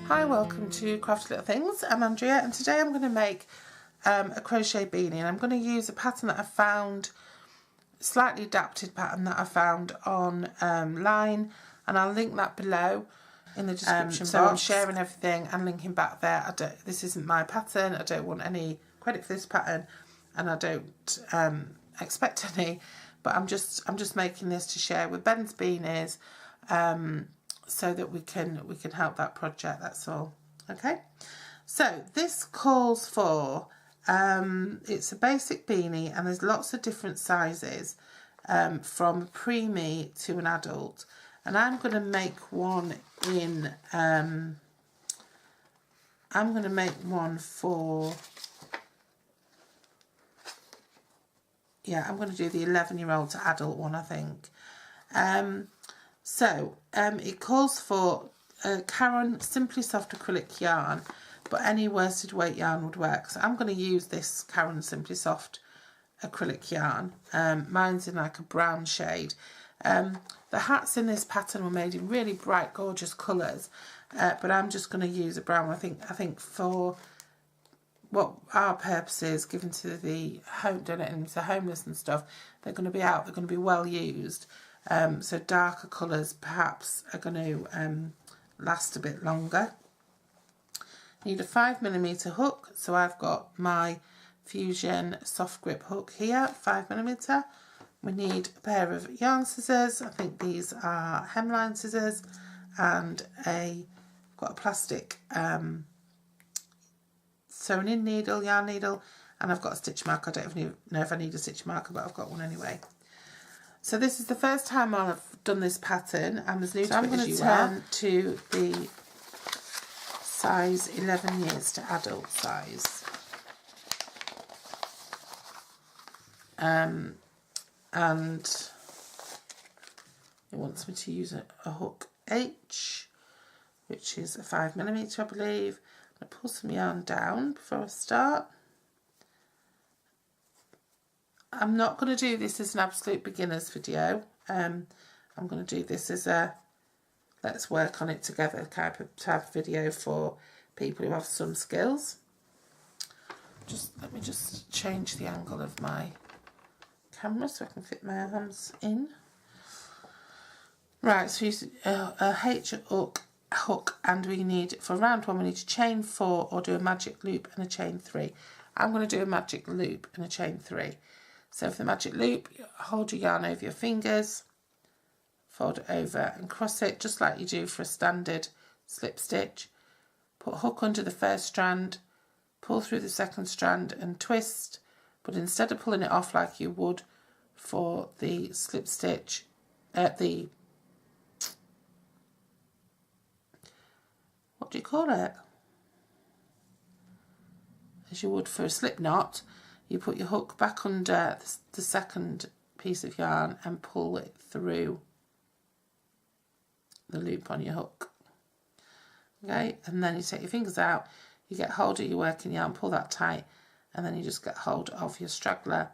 Hi, welcome to Crafty Little Things. I'm Andrea and today I'm going to make a crochet beanie, and I'm going to use a pattern that I found, slightly adapted pattern that I found on line, and I'll link that below in the description box. So I'm sharing everything and linking back there. This isn't my pattern, I don't want any credit for this pattern, and I don't expect any, but I'm just making this to share with Ben's beanies, so that we can help that project, that's all. Okay, so this calls for it's a basic beanie, and there's lots of different sizes, from a preemie to an adult, and I'm going to make one in I'm going to make one for, yeah, I'm going to do the 11-year-old to adult one, I think. It calls for Caron Simply Soft acrylic yarn, but any worsted weight yarn would work. So I'm going to use this Caron Simply Soft acrylic yarn. Mine's in like a brown shade. The hats in this pattern were made in really bright, gorgeous colours, but I'm just going to use a brown. I think for what our purposes, given to the donating to homeless and stuff, they're going to be out. They're going to be well used. So darker colours perhaps are going to last a bit longer. Need a 5mm hook, so I've got my Fusion soft grip hook here, 5mm. We need a pair of yarn scissors. I think these are hemline scissors, and got a plastic sewing in needle, yarn needle, and I've got a stitch marker. I don't even know if I need a stitch marker, but I've got one anyway. So this is the first time I've done this pattern. I'm as new to it as you are. I'm going to turn to the size 11 years to adult size. And it wants me to use a hook H, which is a 5mm, I believe. I'm going to pull some yarn down before I start. I'm not going to do this as an absolute beginner's video. I'm going to do this as a let's work on it together type of video for people who have some skills. Let me just change the angle of my camera so I can fit my arms in. Right, so use a H hook, and we need, for round one, we need to chain 4 or do a magic loop and a chain 3. I'm going to do a magic loop and a chain 3. So for the magic loop, hold your yarn over your fingers, fold it over and cross it just like you do for a standard slip stitch. Put a hook under the first strand, pull through the second strand and twist, but instead of pulling it off like you would for the slip stitch, what do you call it? As you would for a slip knot, you put your hook back under the second piece of yarn and pull it through the loop on your hook. Okay, and then you take your fingers out, you get hold of your working yarn, pull that tight, and then you just get hold of your straggler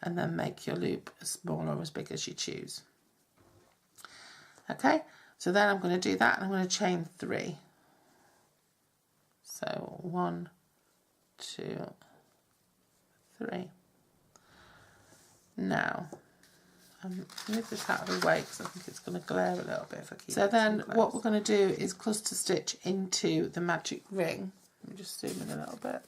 and then make your loop as small or as big as you choose. Okay, so then I'm going to do that, and I'm going to chain 3. So 1, 2, 3. Now, move this out of the way because I think it's going to glare a little bit if I keep it. So then what we're going to do is cluster stitch into the magic ring. Let me just zoom in a little bit.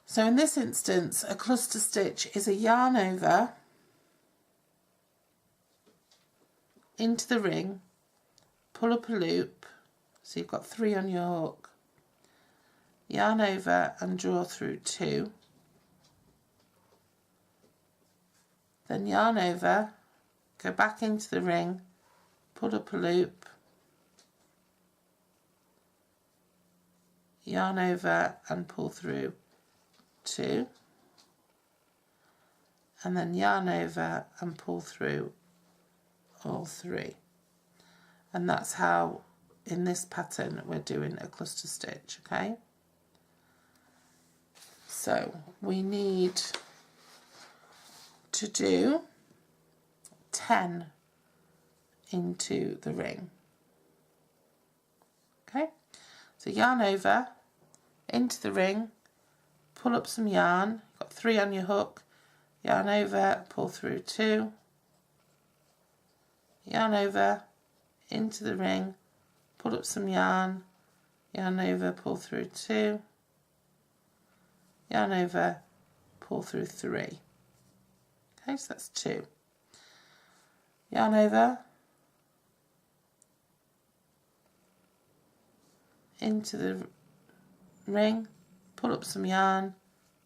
So in this instance, a cluster stitch is a yarn over into the ring, pull up a loop, so you've got 3 on your hook, yarn over and draw through 2, then yarn over, go back into the ring, pull up a loop, yarn over and pull through 2, and then yarn over and pull through all 3. And that's how in this pattern we're doing a cluster stitch. Okay, so we need to do 10 into the ring. So yarn over, into the ring, pull up some yarn, you've got 3 on your hook, yarn over, pull through 2, yarn over, into the ring, pull up some yarn, yarn over, pull through 2, yarn over, pull through 3. Okay, so that's 2. Yarn over, into the ring, pull up some yarn,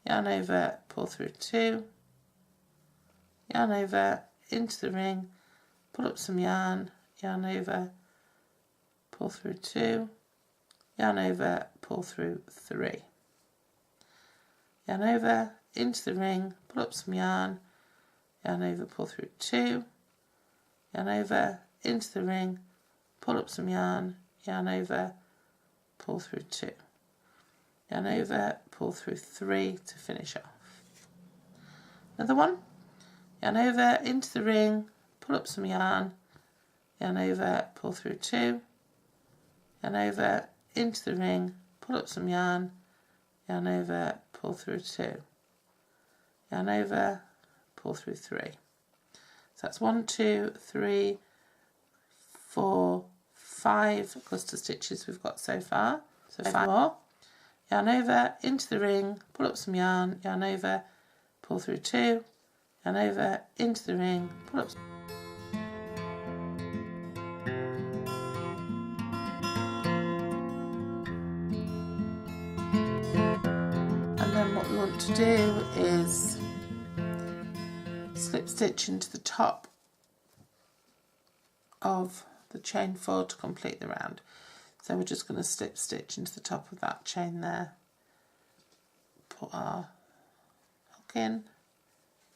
yarn over, pull through 2, yarn over, into the ring, pull up some yarn, yarn over, pull through 2, yarn over, pull through 3. Yarn over, into the ring, pull up some yarn, yarn over, pull through 2, yarn over, into the ring, pull up some yarn, yarn over, pull through 2, yarn over, pull through 3 to finish off. Another one, yarn over, into the ring, pull up some yarn, yarn over, pull through 2, yarn over, into the ring, pull up some yarn, yarn over, pull through 2, yarn over, pull through 3. So that's 1, 2, 3, 4, 5 cluster stitches we've got so far. So 5 more. Yarn over, into the ring, pull up some yarn, yarn over, pull through 2, yarn over, into the ring, pull up some. And then what we want to do is slip stitch into the top of the chain 4 to complete the round. So we're just going to slip stitch into the top of that chain there, put our hook in,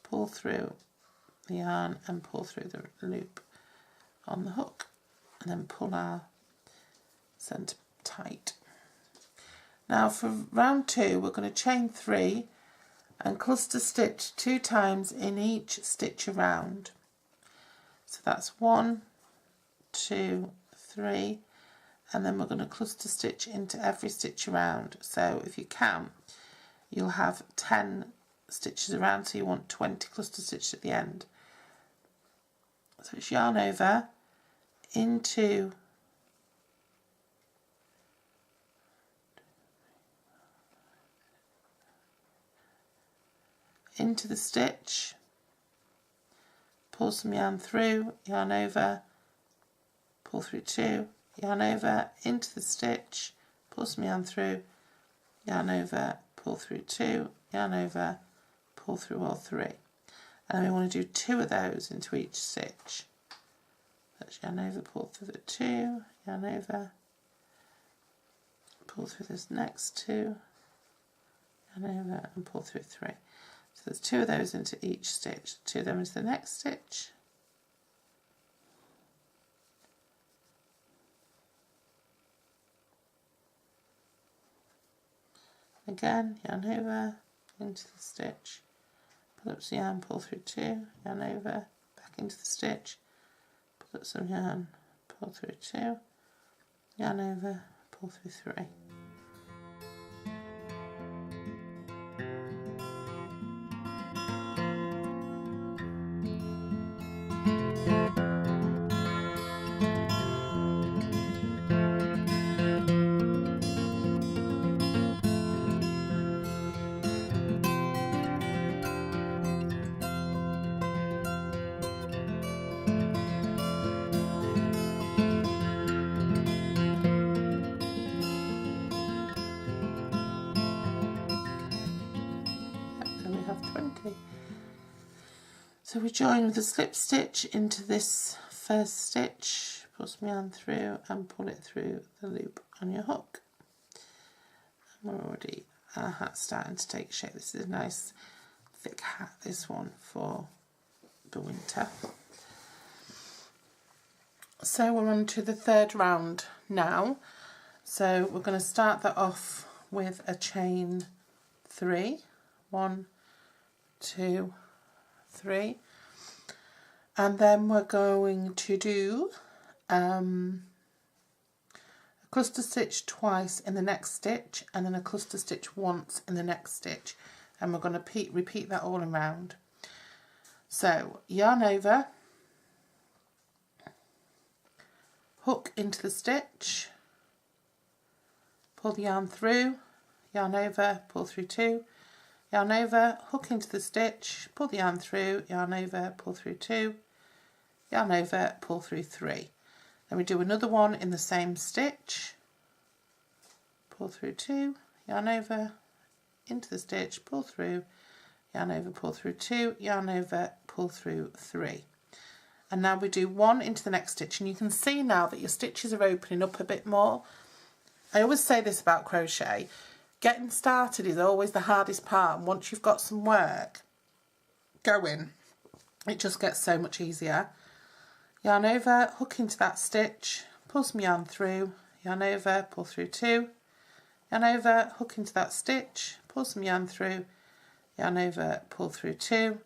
pull through the yarn and pull through the loop on the hook, and then pull our centre tight. Now for round 2 we're going to chain 3 and cluster stitch 2 times in each stitch around. So that's 1, 2, 3, and then we're going to cluster stitch into every stitch around. So if you can, you'll have 10 stitches around, so you want 20 cluster stitches at the end. So it's yarn over, into the stitch, pull some yarn through, yarn over, pull through 2, yarn over, into the stitch, pull some yarn through, yarn over, pull through 2, yarn over, pull through all 3. And then we want to do 2 of those into each stitch. That's yarn over, pull through the 2, yarn over, pull through this next 2, yarn over, and pull through 3. So there's 2 of those into each stitch, 2 of them into the next stitch, again yarn over, into the stitch, pull up some yarn, pull through 2, yarn over, back into the stitch, pull up some yarn, pull through 2, yarn over, pull through 3. We have 20. So we join with a slip stitch into this first stitch, pull some yarn through and pull it through the loop on your hook. And we're already, our hat's starting to take shape. This is a nice thick hat, this one, for the winter. So we're on to the 3rd round now. So we're going to start that off with a chain 3. 1, 2, 3, and then we're going to do a cluster stitch twice in the next stitch, and then a cluster stitch once in the next stitch, and we're going to repeat that all around. So yarn over, hook into the stitch, pull the yarn through, yarn over, pull through 2, yarn over, hook into the stitch, pull the yarn through, yarn over, pull through 2, yarn over, pull through 3. Then we do another one in the same stitch, pull through 2, yarn over, into the stitch, pull through, yarn over, pull through 2, yarn over, pull through 3. And now we do 1 into the next stitch, and you can see now that your stitches are opening up a bit more. I always say this about crochet, getting started is always the hardest part, and once you've got some work going, it just gets so much easier. Yarn over, hook into that stitch, pull some yarn through, yarn over, pull through 2, yarn over, hook into that stitch, pull some yarn through, yarn over, pull through 2,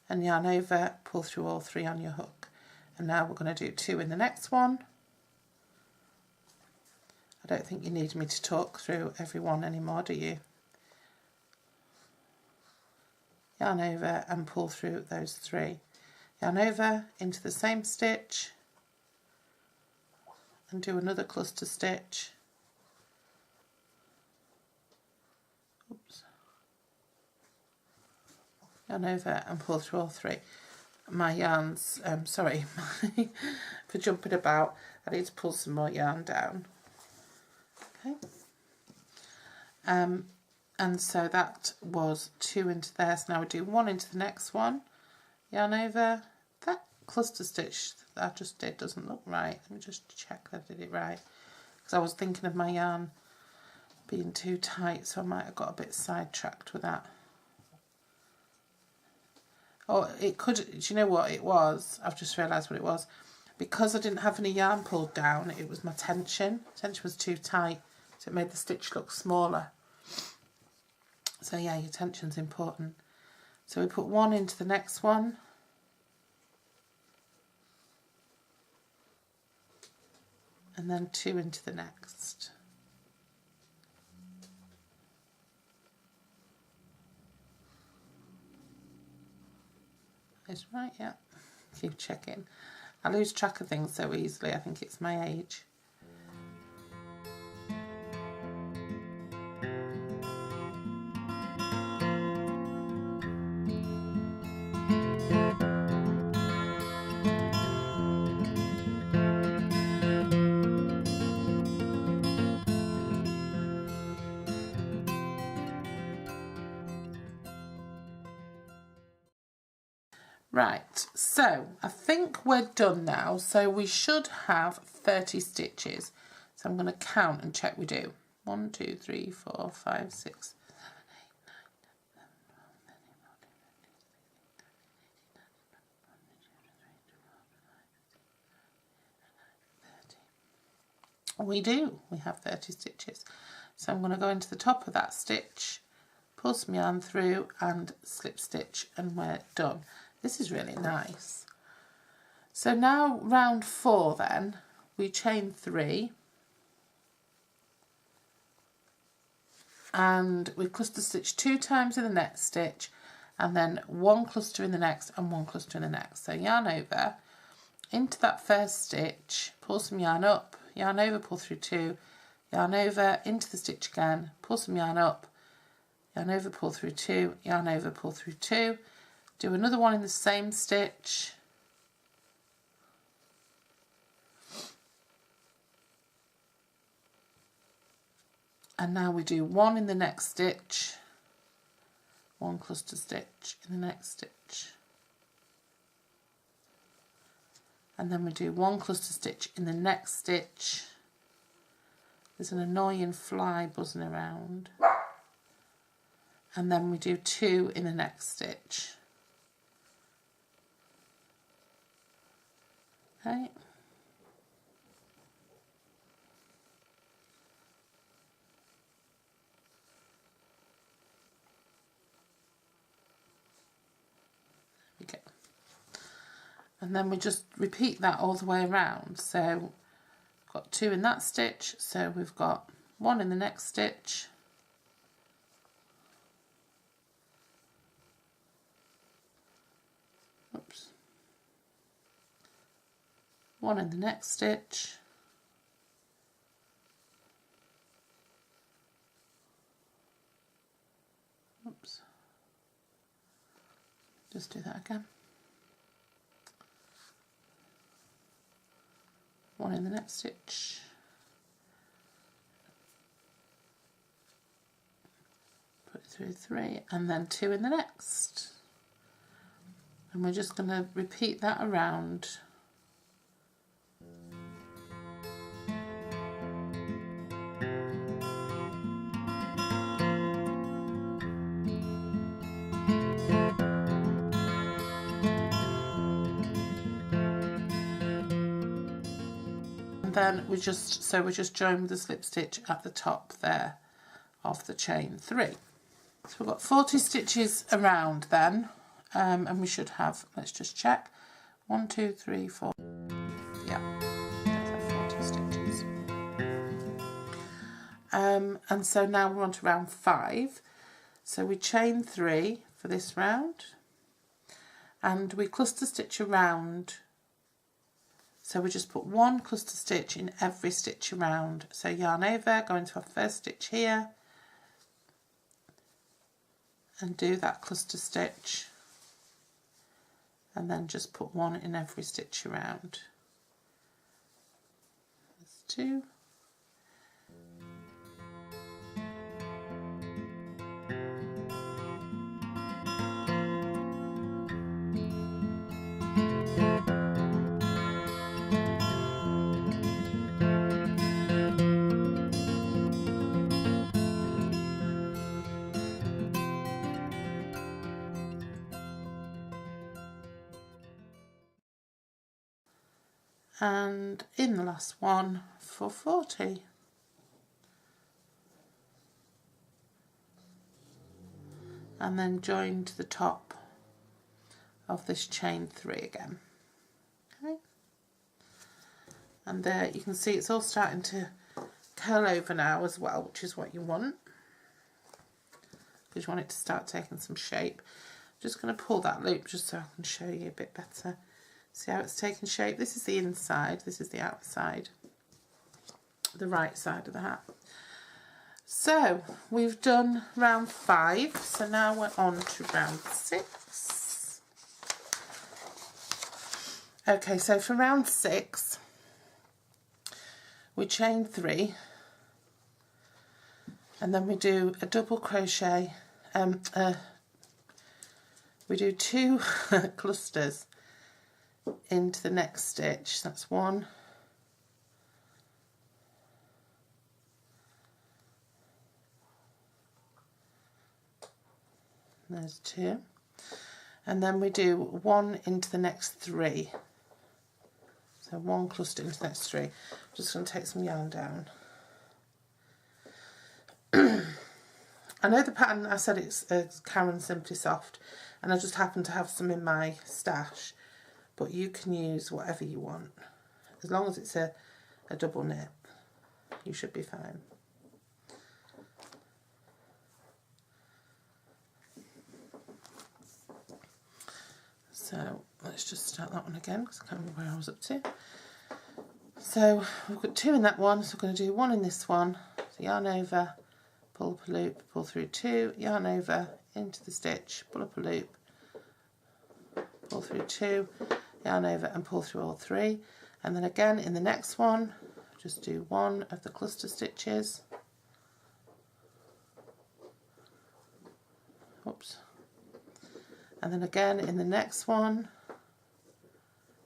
and yarn over, pull through all 3 on your hook. And now we're going to do 2 in the next one. I don't think you need me to talk through every one anymore, do you? Yarn over and pull through those 3. Yarn over into the same stitch and do another cluster stitch. Oops. Yarn over and pull through all 3. My yarns, sorry for jumping about, I need to pull some more yarn down. Okay. And so that was 2 into there, so now we do 1 into the next one, yarn over. That cluster stitch that I just did doesn't look right. Let me just check that I did it right, because I was thinking of my yarn being too tight, so I might have got a bit sidetracked with that. Oh, it could, do you know what it was? I've just realised what it was. Because I didn't have any yarn pulled down, it was my tension. Tension was too tight, so it made the stitch look smaller. So yeah, your tension's important. So we put 1 into the next one. And then 2 into the next. Is right, yeah. Keep checking. I lose track of things so easily. I think it's my age. Right, so I think we're done now. So we should have 30 stitches. So I'm going to count and check we do. 1, 2, 3, 4, 5, 6, 7, 8, 9, 10, 11, 12, 13, 14, 15, 16, 17, 18, 19, 20, 21, 22, 23, 24, 25, 26, 27, 28, 29, 30. We do. We have 30 stitches. So I'm going to go into the top of that stitch, pull some yarn through and slip stitch, and we're done. This is really nice. So now round 4 then, we chain 3 and we cluster stitch 2 times in the next stitch, and then 1 cluster in the next and 1 cluster in the next. So yarn over into that first stitch, pull some yarn up, yarn over, pull through 2, yarn over into the stitch again, pull some yarn up, yarn over, pull through 2, yarn over, pull through 2, do another one in the same stitch, and now we do 1 in the next stitch, 1 cluster stitch in the next stitch, and then we do 1 cluster stitch in the next stitch. There's an annoying fly buzzing around, and then we do 2 in the next stitch. Okay. Okay. And then we just repeat that all the way around. So got 2 in that stitch, so we've got 1 in the next stitch, oops, 1 in the next stitch, oops, just do that again, 1 in the next stitch, put it through 3, and then 2 in the next, and we're just going to repeat that around. Then we're just joining the slip stitch at the top there of the chain 3. So we've got 40 stitches around then, and we should have, let's just check, 1, 2, 3, 4, yeah, there's our 40 stitches. And so now we're on to round 5. So we chain 3 for this round, and we cluster stitch around. So we just put 1 cluster stitch in every stitch around. So yarn over, go into our first stitch here and do that cluster stitch, and then just put 1 in every stitch around. There's 2. And in the last one for 40. And then join to the top of this chain 3 again. Okay. And there you can see it's all starting to curl over now as well, which is what you want, because you want it to start taking some shape. I'm just going to pull that loop just so I can show you a bit better. See how it's taking shape? This is the inside, this is the outside, the right side of the hat. So we've done round 5, so now we're on to round 6. Okay, so for round 6, we chain 3, and then we do a double crochet, we do 2 clusters into the next stitch. That's 1, there's 2, and then we do 1 into the next 3. So 1 cluster into the next 3. I'm just going to take some yarn down. I know the pattern, I said it's Karen Simply Soft, and I just happen to have some in my stash, but you can use whatever you want. As long as it's a double knit, you should be fine. So let's just start that one again, because I can't remember where I was up to. So we've got 2 in that one, so we're going to do 1 in this one. So yarn over, pull up a loop, pull through 2, yarn over, into the stitch, pull up a loop, pull through 2, yarn over and pull through all 3, and then again in the next one just do 1 of the cluster stitches, oops, and then again in the next one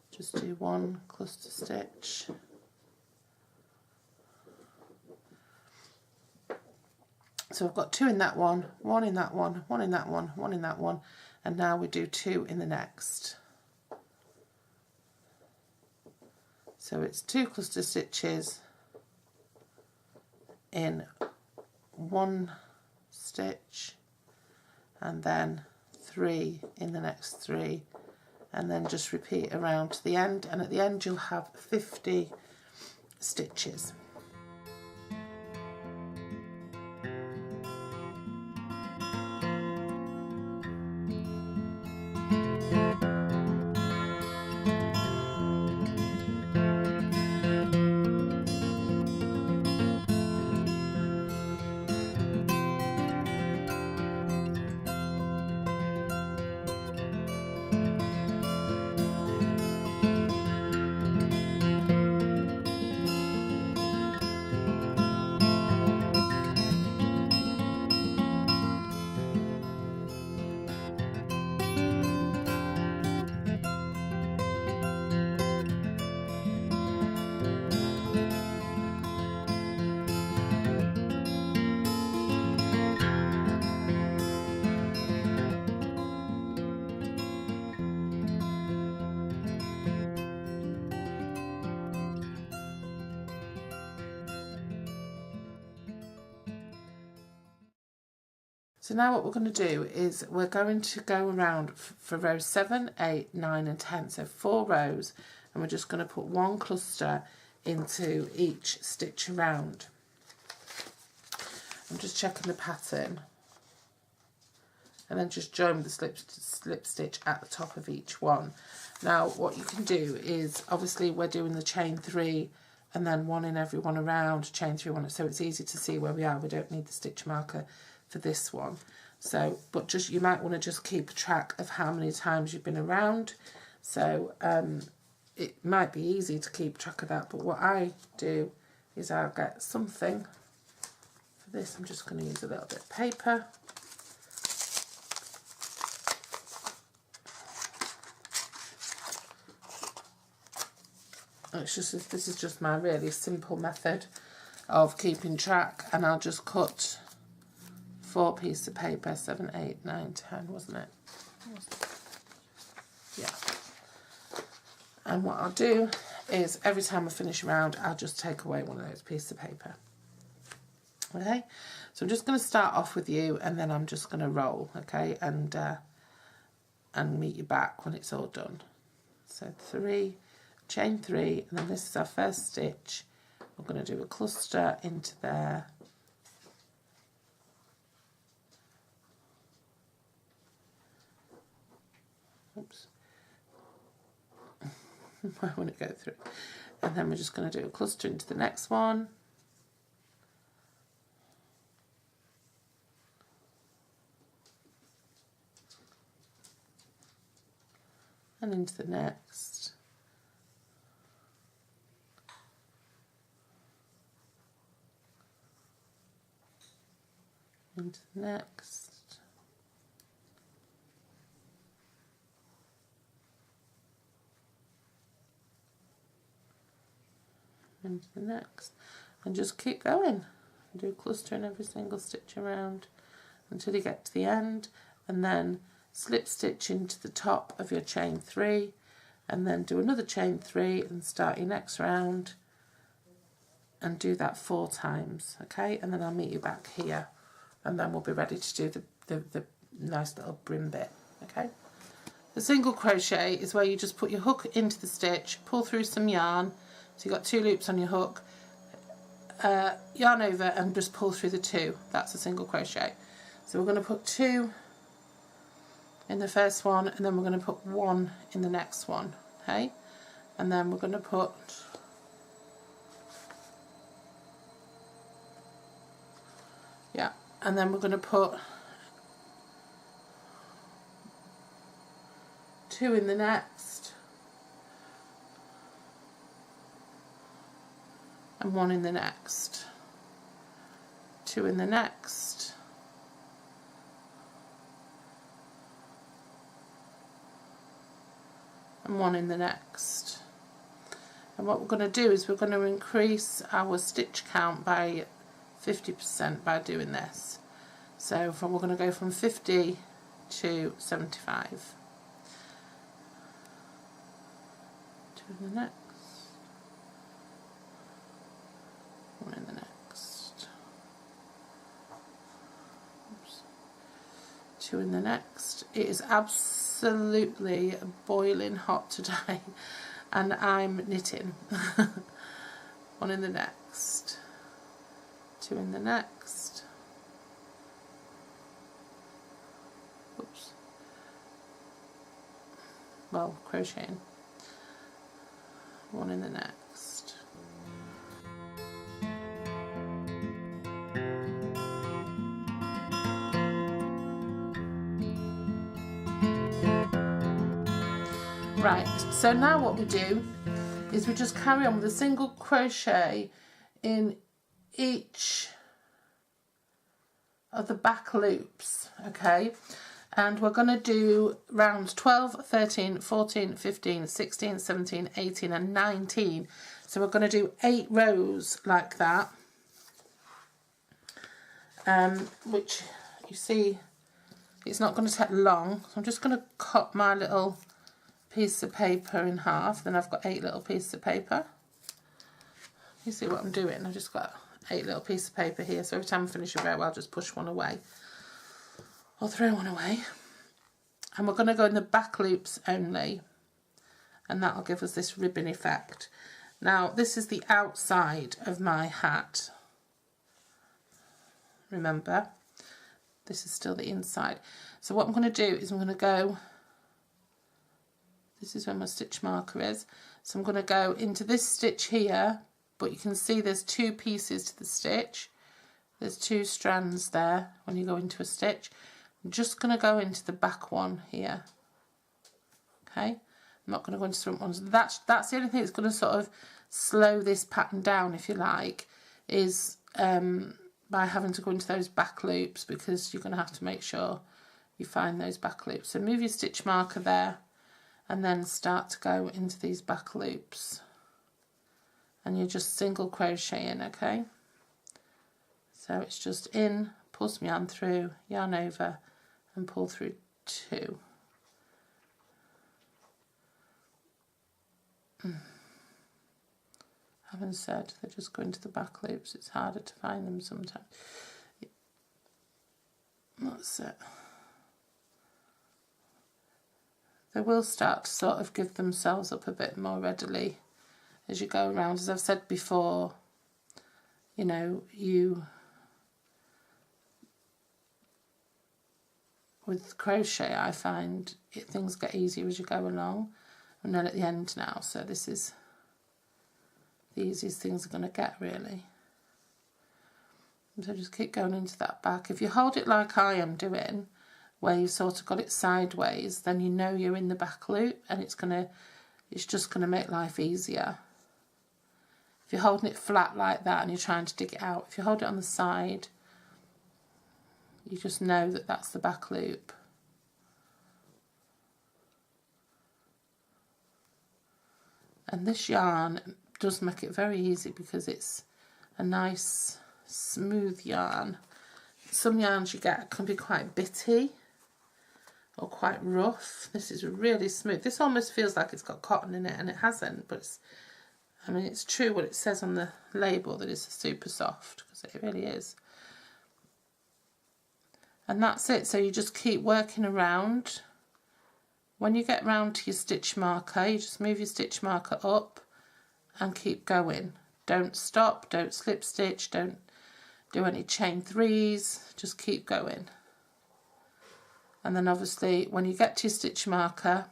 just do 1 cluster stitch, so I've got 2 in that one, 1 in that one, 1 in that one, 1 in that one, and now we do 2 in the next. So it's 2 cluster stitches in 1 stitch, and then 3 in the next 3, and then just repeat around to the end, and at the end you'll have 50 stitches. So now what we're going to do is we're going to go around for rows 7, 8, 9 and 10, so 4 rows, and we're just going to put one cluster into each stitch around. I'm just checking the pattern, and then just join the slip stitch at the top of each one. Now what you can do is, obviously we're doing the chain 3 and then 1 in every one around, chain 3, 1, so it's easy to see where we are. We don't need the stitch marker for this one. So, but just, you might want to just keep track of how many times you've been around. So it might be easy to keep track of that, but what I do is I'll get something for this. I'm just going to use a little bit of paper. It's just, this is just my really simple method of keeping track, and I'll just cut 4 pieces of paper, 7, 8, 9, 10, wasn't it? Yeah. And what I'll do is every time I finish a round, I'll just take away one of those pieces of paper. Okay, so I'm just going to start off with you, and then I'm just going to roll, okay, and meet you back when it's all done. So 3, chain 3, and then this is our first stitch. We're going to do a cluster into there. Oops. I want to go through. And then we're just going to do a cluster into the next one. And into the next. Into the next. Into the next, and just keep going. Do a cluster in every single stitch around until you get to the end, and then slip stitch into the top of your chain 3, and then do another chain 3 and start your next round, and do that 4 times, okay? And then I'll meet you back here, and then we'll be ready to do the nice little brim bit, okay? The single crochet is where you just put your hook into the stitch, pull through some yarn. So you've got 2 loops on your hook, yarn over and just pull through the 2. That's a single crochet. So we're going to put 2 in the first one, and then we're going to put 1 in the next one, okay? And then we're going to put and then we're going to put 2 in the next, and 1 in the next, 2 in the next, and 1 in the next. And what we're going to do is we're going to increase our stitch count by 50% by doing this. So we're going to go from 50 to 75. 2 in the next. 1 in the next. Oops. 2 in the next. It is absolutely boiling hot today, and I'm knitting. 1 in the next, 2 in the next, oops, well, crocheting, 1 in the next. Right, so now what we do is we just carry on with a single crochet in each of the back loops, okay? And we're going to do rounds 12, 13, 14, 15, 16, 17, 18 and 19. So we're going to do 8 rows like that, which you see it's not going to take long. So I'm just going to cut my little piece of paper in half. Then I've got 8 little pieces of paper. You see what I'm doing? I've just got 8 little pieces of paper here. So every time I finish a row, I'll just push one away or throw one away. And we're going to go in the back loops only, and that'll give us this ribbon effect. Now this is the outside of my hat. Remember, this is still the inside. So what I'm going to do is I'm going to go, this is where my stitch marker is, so I'm going to go into this stitch here, but you can see there's 2 pieces to the stitch. There's 2 strands there when you go into a stitch. I'm just going to go into the back one here. Okay, I'm not going to go into the front ones. That's the only thing that's going to sort of slow this pattern down, if you like, is by having to go into those back loops, because you're going to have to make sure you find those back loops. So move your stitch marker there and then start to go into these back loops, and you're just single crocheting, okay? So it's just in, pull some yarn through, yarn over and pull through 2. Having said they just go into the back loops, it's harder to find them sometimes. That's it. They will start to sort of give themselves up a bit more readily as you go around. As I've said before, you know, with crochet I find things get easier as you go along. I'm not at the end now, so this is the easiest things are going to get, really. So just keep going into that back. If you hold it like I am doing, where you've sort of got it sideways, then you know you're in the back loop, and it's just gonna make life easier. If you're holding it flat like that and you're trying to dig it out, if you hold it on the side, you just know that that's the back loop. And this yarn does make it very easy because it's a nice smooth yarn. Some yarns you get can be quite bitty or quite rough. This is really smooth. This almost feels like it's got cotton in it, and it hasn't, but it's, I mean, it's true what it says on the label, that it's super soft, because it really is. And that's it. So you just keep working around. When you get round to your stitch marker, you just move your stitch marker up and keep going. Don't stop, don't slip stitch, don't do any chain 3s, just keep going. And then obviously when you get to your stitch marker,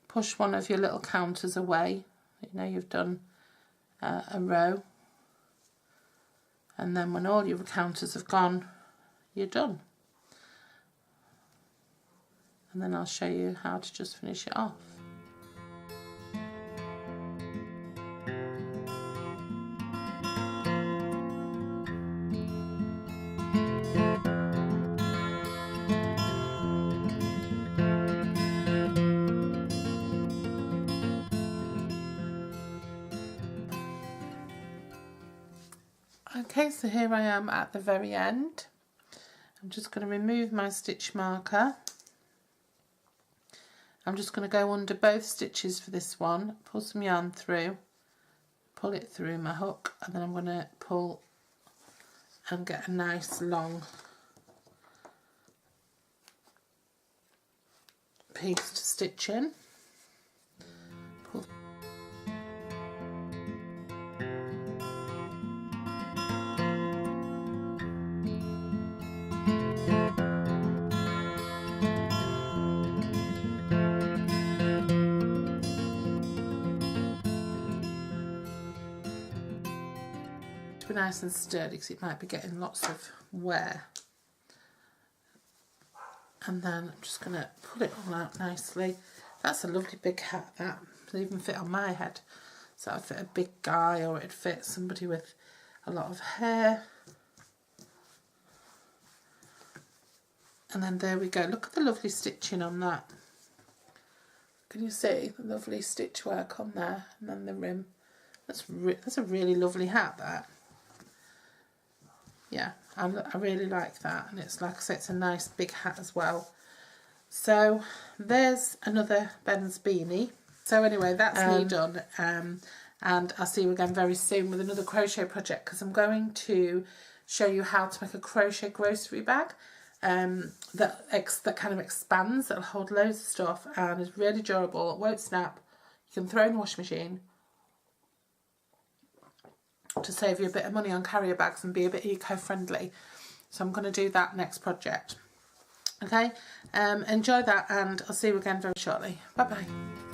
push one of your little counters away. You know you've done a row, and then when all your counters have gone, you're done. And then I'll show you how to just finish it off. Okay, so here I am at the very end. I'm just going to remove my stitch marker. I'm just going to go under both stitches for this one, pull some yarn through, pull it through my hook, and then I'm going to pull and get a nice long piece to stitch in. Pull. be nice and sturdy because it might be getting lots of wear. And then I'm just going to pull it all out nicely. That's a lovely big hat, that. It'll even fit on my head. So it'd fit a big guy, or it'd fit somebody with a lot of hair. And then there we go. Look at the lovely stitching on that. Can you see the lovely stitch work on there? And then the rim. That's a really lovely hat, that. Yeah, I really like that. And it's, like I said, it's a nice big hat as well. So there's another Ben's beanie. So anyway, that's me done. And I'll see you again very soon with another crochet project, because I'm going to show you how to make a crochet grocery bag that kind of expands, that'll hold loads of stuff and is really durable. It won't snap. You can throw in the washing machine to save you a bit of money on carrier bags and be a bit eco-friendly. So I'm going to do that next project. Okay, enjoy that, and I'll see you again very shortly. Bye bye.